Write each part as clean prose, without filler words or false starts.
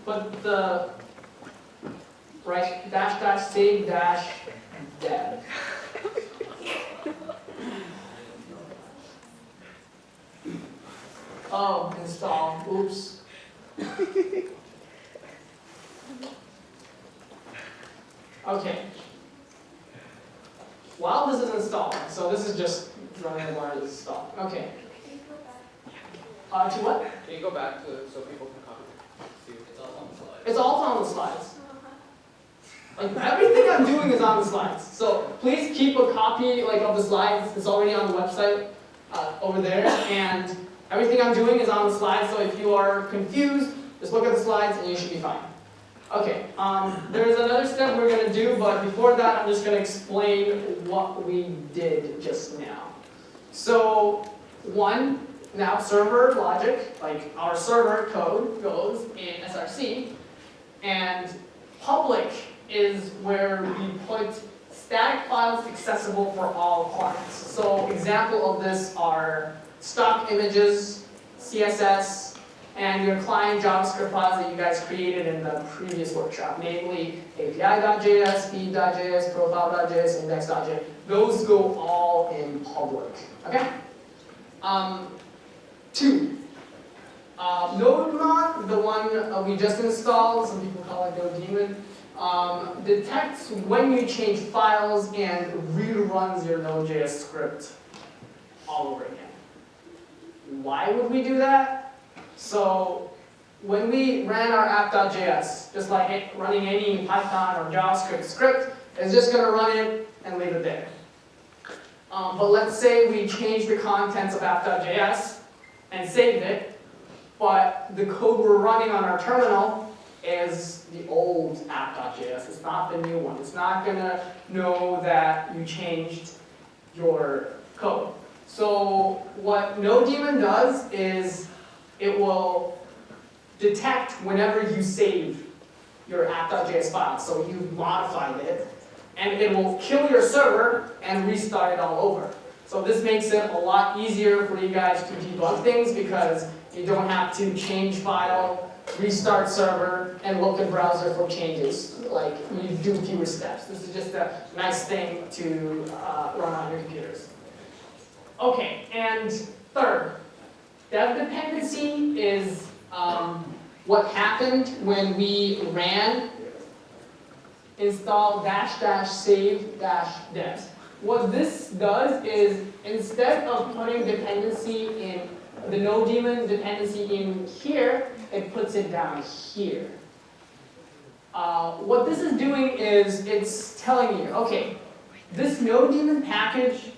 put the right dash save dash dev. Oh, install. Oops. Okay. While this is installing, so this is just running while it's installing. Okay. To what? Can you go back to it so people can copy it? See, it's all on the slides. It's all on the slides. Like everything I'm doing is on the slides. So please keep a copy of the slides. It's already on the website over there, and everything I'm doing is on the slides. So if you are confused, just look at the slides and you should be fine. Okay. There's another step we're going to do, but before that, I'm just going to explain what we did just now. So one. Now server logic, like our server code, goes in SRC, and public is where we put static files accessible for all clients. So example of this are stock images, CSS, and your client JavaScript files that you guys created in the previous workshop, namely API.js, feed.js, profile.js, index.js. Those go all in public. Okay? 2. NodeMon, the one we just installed, some people call it NodeDemon, detects when you change files and reruns your Node.js script all over again. Why would we do that? So when we ran our app.js, just like running any Python or JavaScript script, it's just going to run it and leave it there. But let's say we change the contents of app.js and saved it, but the code we're running on our terminal is the old app.js. It's not the new one. It's not going to know that you changed your code. So what NodeDemon does is it will detect whenever you save your app.js file. So you've modified it, and it will kill your server and restart it all over. So this makes it a lot easier for you guys to debug things because you don't have to change file, restart server, and look in browser for changes. Like, you do fewer steps. This is just a nice thing to run on your computers. Okay, and third, dev dependency is what happened when we ran install -- save -- dev. What this does is, instead of putting dependency in the NodeDemon dependency in here, it puts it down here. What this is doing is it's telling you, okay, this NodeDemon package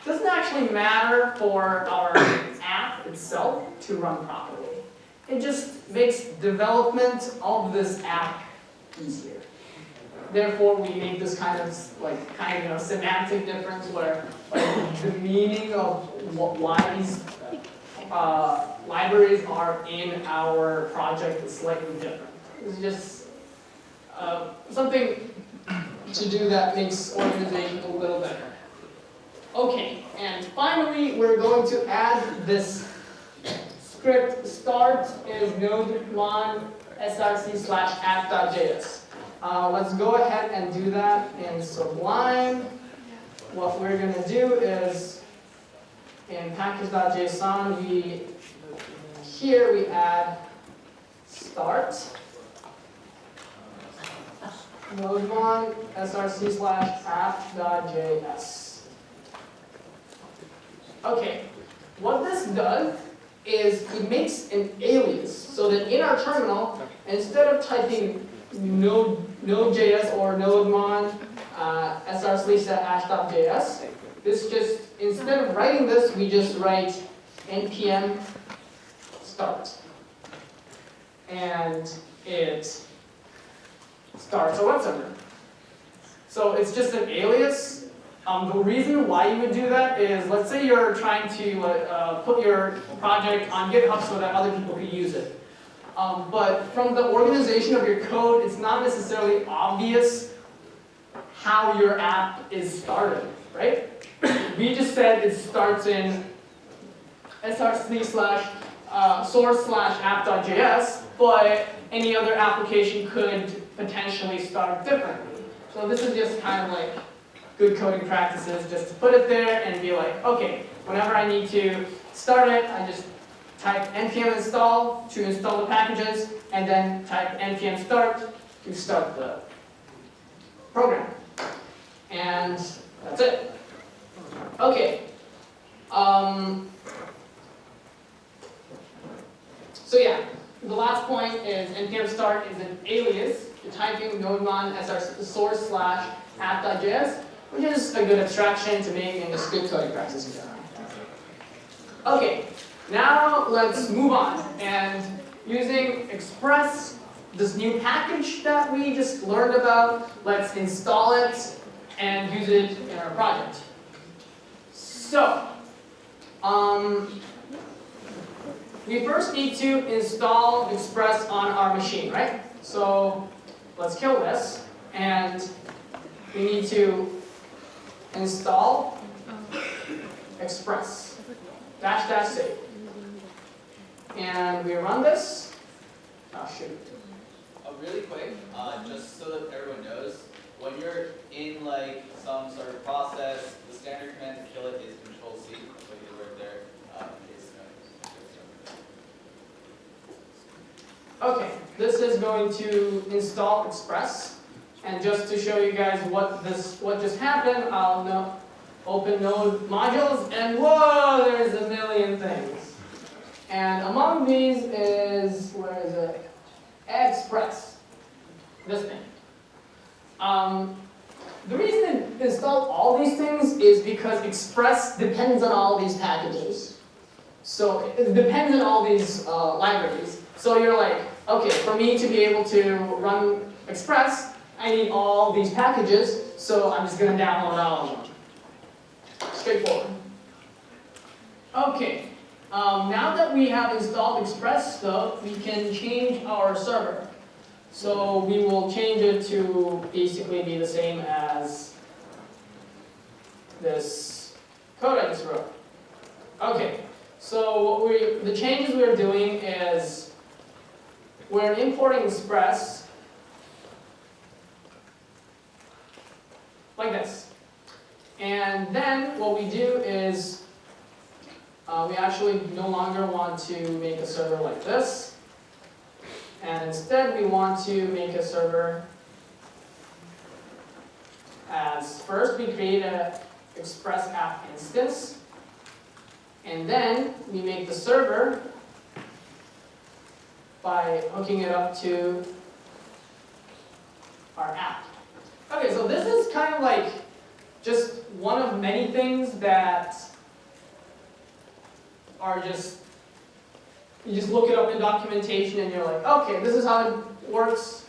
doesn't actually matter for our app itself to run properly. It just makes development of this app easier. Therefore, we make this kind of semantic difference where the meaning of why these libraries are in our project is slightly different. It's just something to do that makes organization a little better. Okay, and finally, we're going to add this script. Start is NodeMon src/app.js. Let's go ahead and do that in Sublime. What we're going to do is, in package.json, here we add start, NodeMon src/app.js. Okay, what this does is it makes an alias so that in our terminal, instead of typing Node.js or NodeMon src/app.js, this just, instead of writing this, we just write npm start. And it starts a web server. So it's just an alias. The reason why you would do that is, let's say you're trying to put your project on GitHub so that other people can use it. But from the organization of your code, it's not necessarily obvious how your app is started, right? We just said it starts in src/source/app.js, but any other application could potentially start differently. So this is just kind of like good coding practices, just to put it there and be like, okay, whenever I need to start it, I just type npm install to install the packages, and then type npm start to start the program. And that's it. Okay. So yeah, the last point is npm start is an alias. You're typing nodemon as our source / app.js, which is a good abstraction to make in the script coding practice in general. Okay, now let's move on. And using Express, this new package that we just learned about, let's install it and use it in our project. So, we first need to install Express on our machine, right? So let's kill this, and we need to install Express -- save. And we run this. Oh shoot. Really quick, just so that everyone knows, when you're in like some sort of process, the standard command to kill it is Control-C. So you can work there. Okay, this is going to install Express, and just to show you guys what just happened, I'll open Node modules, and whoa, there's a million things. And among these is, where is it? Express. This thing. The reason to install all these things is because Express depends on all these packages. So it depends on all these libraries. So you're like, okay, for me to be able to run Express, I need all these packages, so I'm just going to download all of them. Straightforward. Okay, now that we have installed Express, though, we can change our server. So we will change it to basically be the same as this code I just wrote. Okay, so the changes we're doing is we're importing Express like this. And then what we do is we actually no longer want to make a server like this. And instead we want to make a server as first we create a Express app instance, and then we make the server by hooking it up to our app. Okay, so this is kind of like just one of many things that are just, you just look it up in documentation and you're like, okay, this is how it works.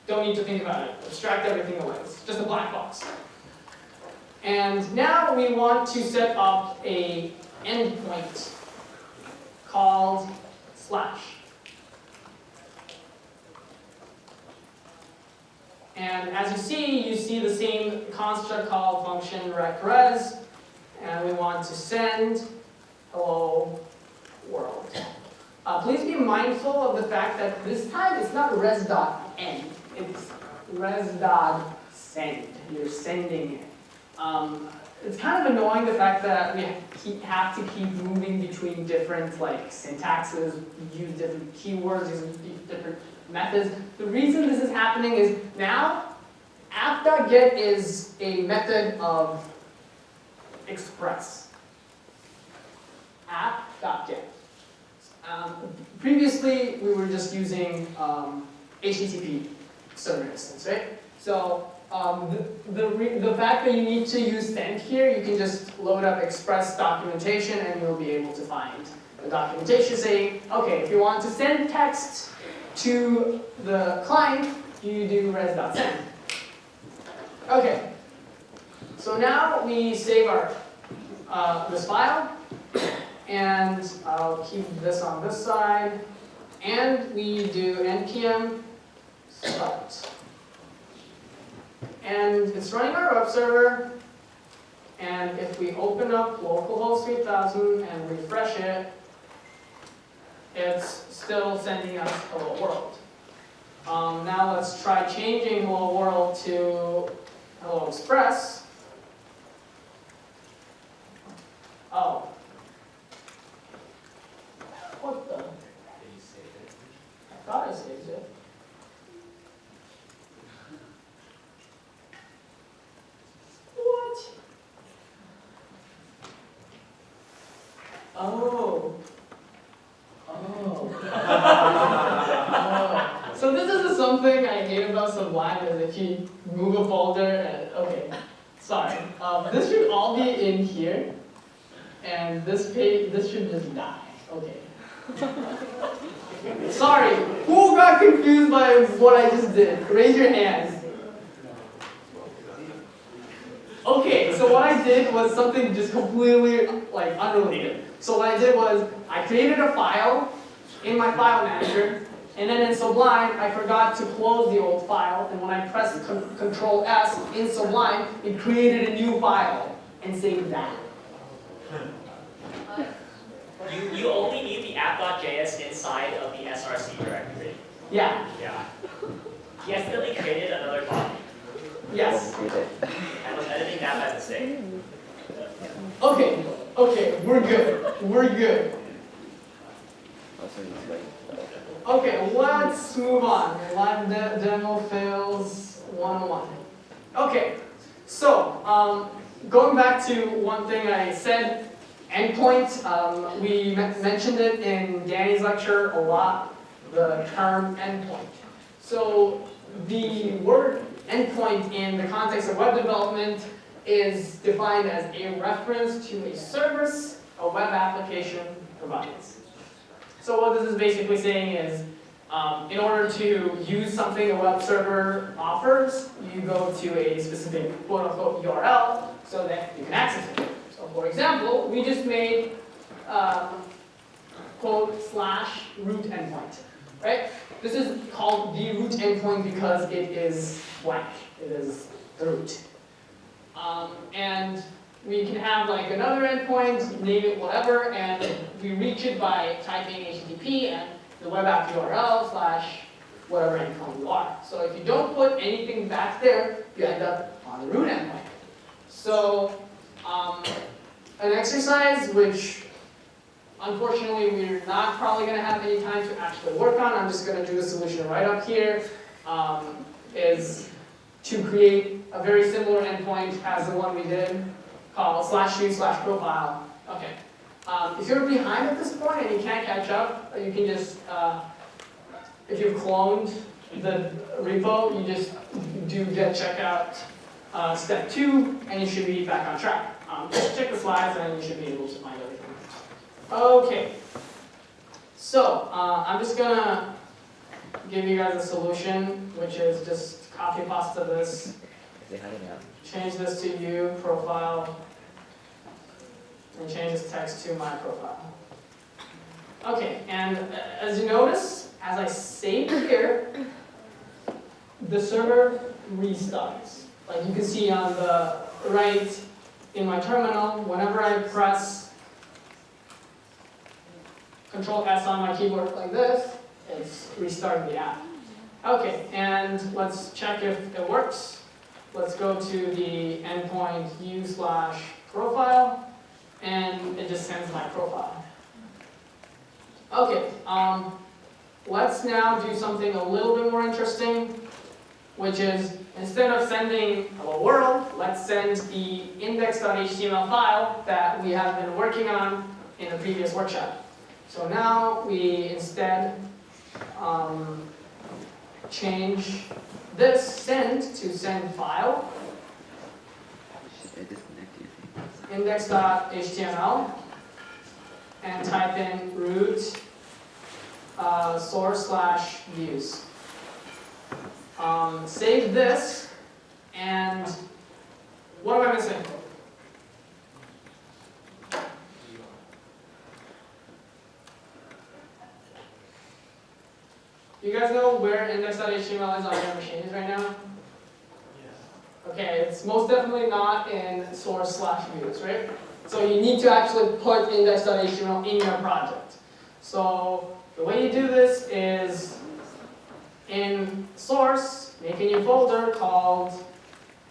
Don't need to think about it. Abstract everything away. It's just a black box. And now we want to set up an endpoint called /. And as you see the same construct called function recres, and we want to send hello world. Please be mindful of the fact that this time it's not res.end, it's res.send. You're sending it. It's kind of annoying the fact that we have to keep moving between different syntaxes, use different keywords, use different methods. The reason this is happening is now app.get is a method of Express. App.get. Previously, we were just using HTTP server instance, right? So the fact that you need to use send here, you can just load up Express documentation and you'll be able to find the documentation saying, okay, if you want to send text to the client, you do res.send. Okay, so now we save our this file, and I'll keep this on this side, and we do npm start. And it's running our web server, and if we open up localhost 3000 and refresh it, it's still sending us hello world. let's try changing hello world to hello express. Oh. What the? I thought I saved it. What? Oh. Oh. Oh. So this is something I hate about Sublime is if you move a folder and, okay, sorry. This should all be in here. And this page, this should just die. Okay. Sorry, who got confused by what I just did? Raise your hands. Okay, so what I did was something just completely like unrelated. So what I did was I created a file in my file manager, and then in Sublime I forgot to close the old file, and when I pressed Control S in Sublime, it created a new file and saved that. You only need the app.js inside of the src directory. Yeah. Yeah. He accidentally created another copy Yes. and was editing that by mistake. Okay. Okay. We're good. We're good. Okay. Let's move on. Live demo fails 101. Okay. So going back to one thing I said. Endpoint, we mentioned it in Danny's lecture a lot, the term endpoint. So the word endpoint in the context of web development is defined as a reference to a service a web application provides. So what this is basically saying is, in order to use something a web server offers, you go to a specific quote-unquote URL so that you can access it. So for example, we just made quote/root endpoint, right? This is called the root endpoint because it is blank. It is the root. And we can have like another endpoint, name it whatever, and we reach it by typing HTTP and the web app URL / whatever endpoint you are. So if you don't put anything back there, you end up on the root endpoint. So an exercise which unfortunately we're not probably going to have any time to actually work on, I'm just going to do the solution right up here, is to create a very similar endpoint as the one we did, called /u/profile. Okay. If you're behind at this point and you can't catch up, you can just, if you've cloned the repo, you just do get checkout step 2, and you should be back on track. Just check the slides and you should be able to find everything. Okay. So, I'm just gonna give you guys a solution, which is just copy pasta this, change this to you, profile, and change this text to my profile. Okay, and as you notice, as I save here, the server restarts. Like you can see on the right in my terminal, whenever I press Control S on my keyboard like this, it's restarting the app. Okay, and let's check if it works. Let's go to the endpoint u/profile, and it just sends my profile. Okay, let's now do something a little bit more interesting, which is instead of sending hello world, let's send the index.html file that we have been working on in the previous workshop. So now we instead change this send to send file, index.html, and type in root source/views. Save this, and what am I missing? You guys know where index.html is on your machines right now? Okay, it's most definitely not in source/views, right? So you need to actually put index.html in your project. So the way you do this is in source, make a new folder called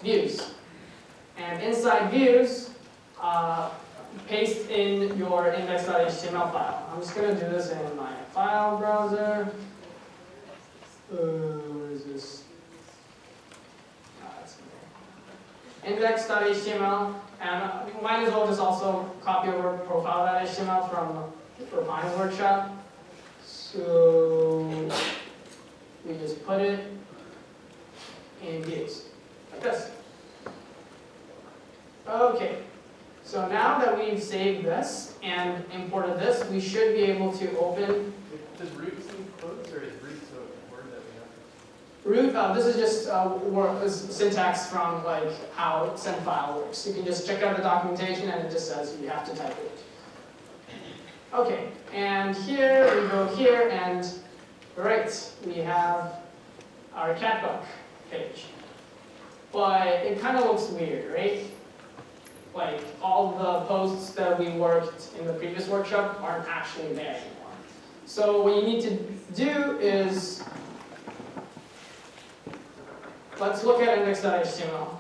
views. And inside views, paste in your index.html file. I'm just going to do this in my file browser. Where is this? Index.html, and we might as well just also copy over profile.html from Refine's workshop. So we just put it in views, like this. Okay, so now that we've saved this and imported this, we should be able to open. Does root include quotes, or is root a word that we have? Root, this is just syntax from like how send file works. You can just check out the documentation and it just says you have to type root. Okay, and here we go here and great, we have our Catbook page. But it kind of looks weird, right? Like all the posts that we worked in the previous workshop aren't actually there anymore. So what you need to do is, let's look at index.html.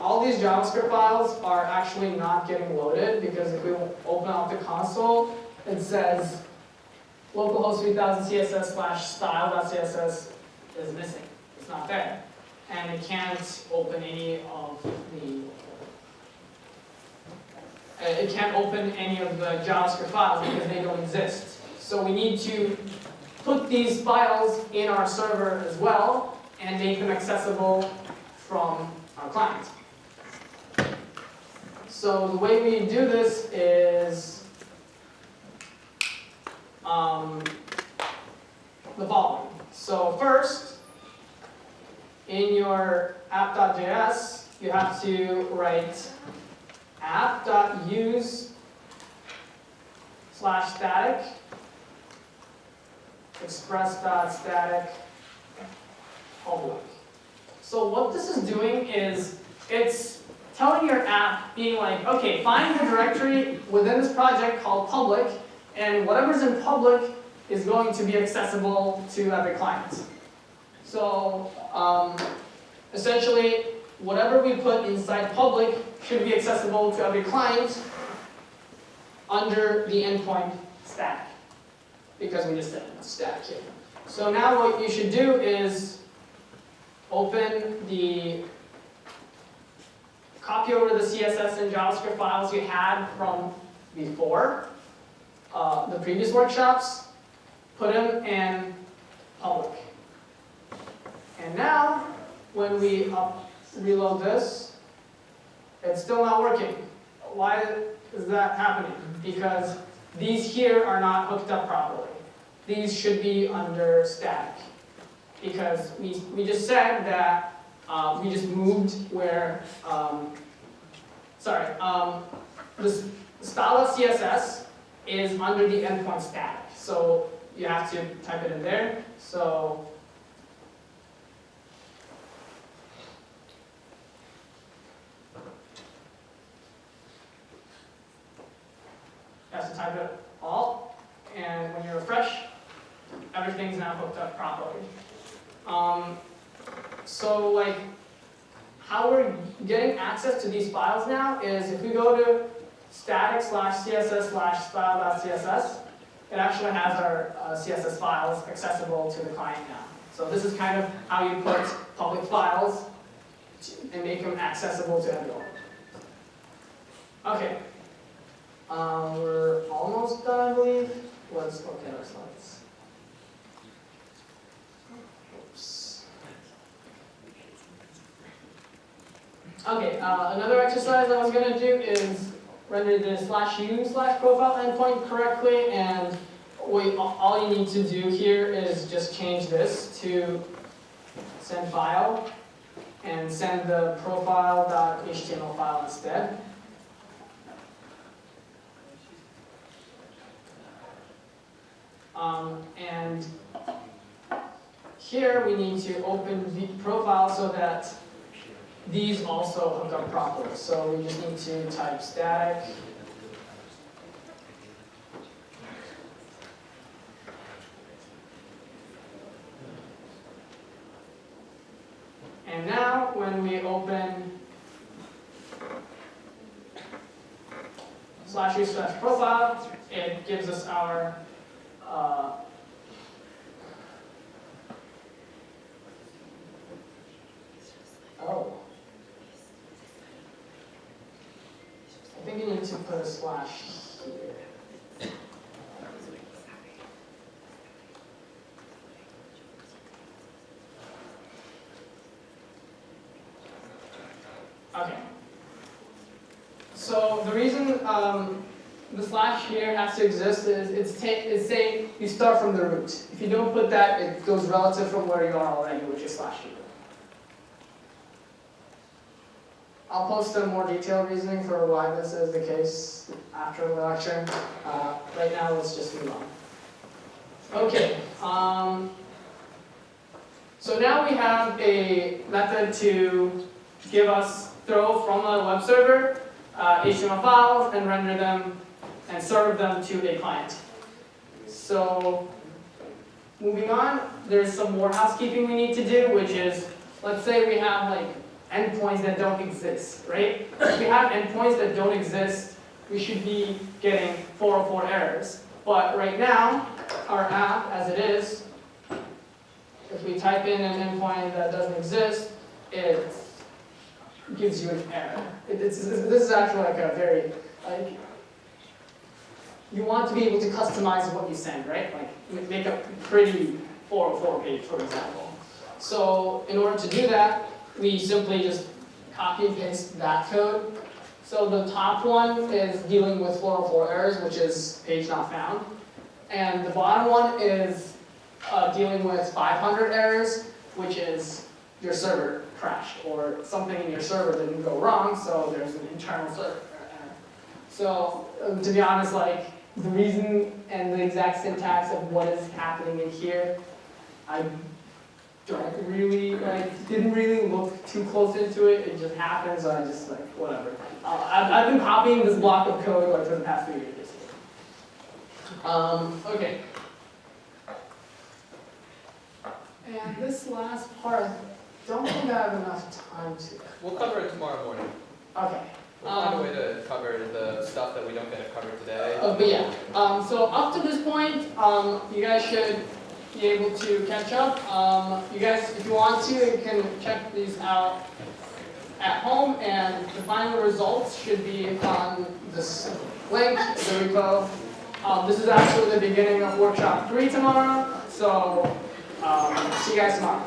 All these JavaScript files are actually not getting loaded because if we open up the console, it says localhost 3000 css/style.css is missing. It's not there. And it can't open any of the JavaScript files because they don't exist. So we need to put these files in our server as well and make them accessible from our client. So the way we do this is the following. So first, in your app.js, you have to write app.use/static express.static public. So what this is doing is it's telling your app, being like, okay, find the directory within this project called public, and whatever's in public is going to be accessible to every client. So essentially, whatever we put inside public should be accessible to every client under the endpoint static, because we just said it's static here. So now what you should do is open the copy over the CSS and JavaScript files you had from before, the previous workshops, put them in public. And now, when we reload this, it's still not working. Why is that happening? Because these here are not hooked up properly. These should be under static. Because we just said that we just moved where, the style.css is under the endpoint static. So you have to type it in there. So you have to type it all, and when you refresh, everything's now hooked up properly. So like, how we're getting access to these files now is if we go to static/css/style.css, it actually has our CSS files accessible to the client now. So this is kind of how you put public files and make them accessible to everyone. Okay. We're almost done, I believe. Let's look at our slides. Oops. Okay, another exercise I was going to do is render the /u/profile endpoint correctly, and all you need to do here is just change this to send file and send the profile.html file instead. And here we need to open the profile so that these also hook up properly. So we just need to type static now when we open /u/profile, it gives us our I think you need to put a slash here. Okay. So the reason the slash here has to exist is it's saying you start from the root. If you don't put that, it goes relative from where you are already, which is /u. I'll post a more detailed reasoning for why this is the case after the lecture. Right now, let's just move on. Okay. So now we have a method to give us throw from a web server HTML files and render them and serve them to a client. So moving on, there's some more housekeeping we need to do, which is, let's say we have like endpoints that don't exist, right? If we have endpoints that don't exist, we should be getting 404 errors. But right now, our app, as it is, if we type in an endpoint that doesn't exist, it gives you an error. This is actually like a very, like, you want to be able to customize what you send, right? Like, make a pretty 404 page, for example. So in order to do that, we simply just copy and paste that code. So the top one is dealing with 404 errors, which is page not found. And the bottom one is dealing with 500 errors, which is your server crashed, or something in your server didn't go wrong, so there's an internal server error. So to be honest, like, the reason and the exact syntax of what is happening in here, I don't really, didn't really look too close into it. It just happens, so I just, like, whatever. I've been copying this block of code, like, for the past 3 years. Okay. And this last part, I don't think I have enough time to. We'll cover it tomorrow morning. Okay. We'll find a way to cover the stuff that we don't get to cover today. But yeah, so up to this point, you guys should be able to catch up. You guys, if you want to, you can check these out at home, and the final results should be on this link, the repo. This is actually the beginning of workshop 3 tomorrow, so see you guys tomorrow.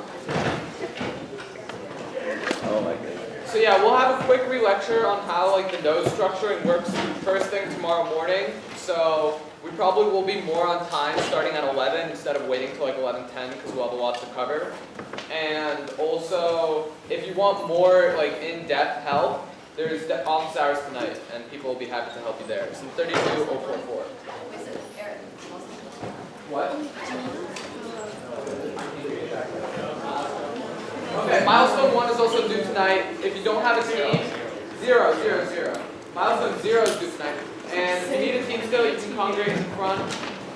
Oh my goodness. So yeah, we'll have a quick re-lecture on how like the node structuring works first thing tomorrow morning. So we probably will be more on time starting at 11 instead of waiting till like 11:10 because we'll have a lot to cover. And also, if you want more like in-depth help, there's office hours tonight, and people will be happy to help you there. It's in 32044. What? Okay, milestone 1 is also due tonight. If you don't have a team, 0, 0, 0. Milestone 0 is due tonight. And if you need a team still, you can congregate in front.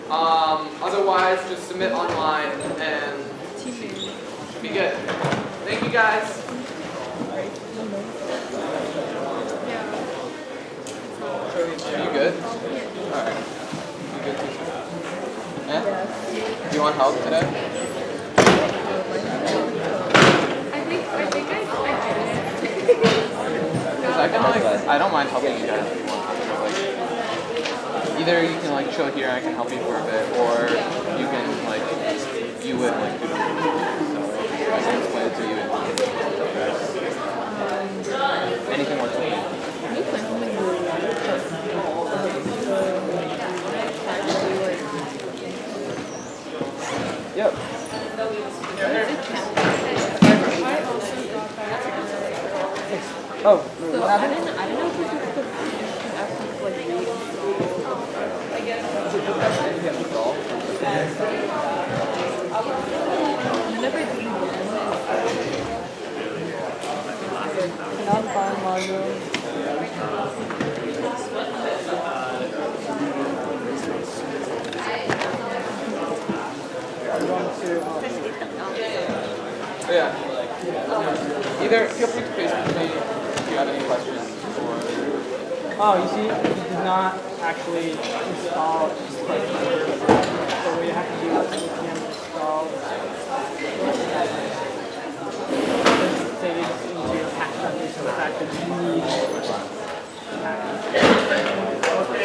Otherwise, just submit online and should be good. Thank you guys. You good? Alright. You good too? Yeah? Do you want help today? I think I did it. Because I can I don't mind helping you guys if you want to. Like, either you can like chill here and I can help you for a bit, or you can you would do the so I can explain it to you. Anything works for you. Yep. Oh, So what I happened? didn't know if we could actually read. Never read Non-farm module. Yeah. Either feel free to Facebook me if you have any questions or. Oh, you see, it does not actually install like so what you have to do is npm install saves into your package update so the fact that you need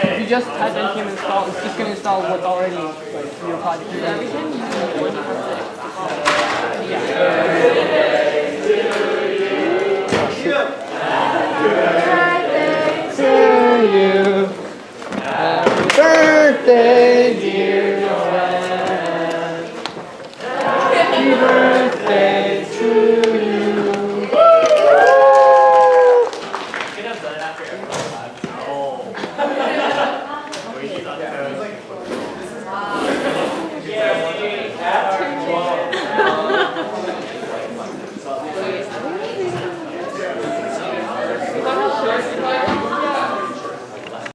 if you just type npm install, it's just going to install what's already like your project and everything. Happy birthday, dear Joanne. Happy birthday.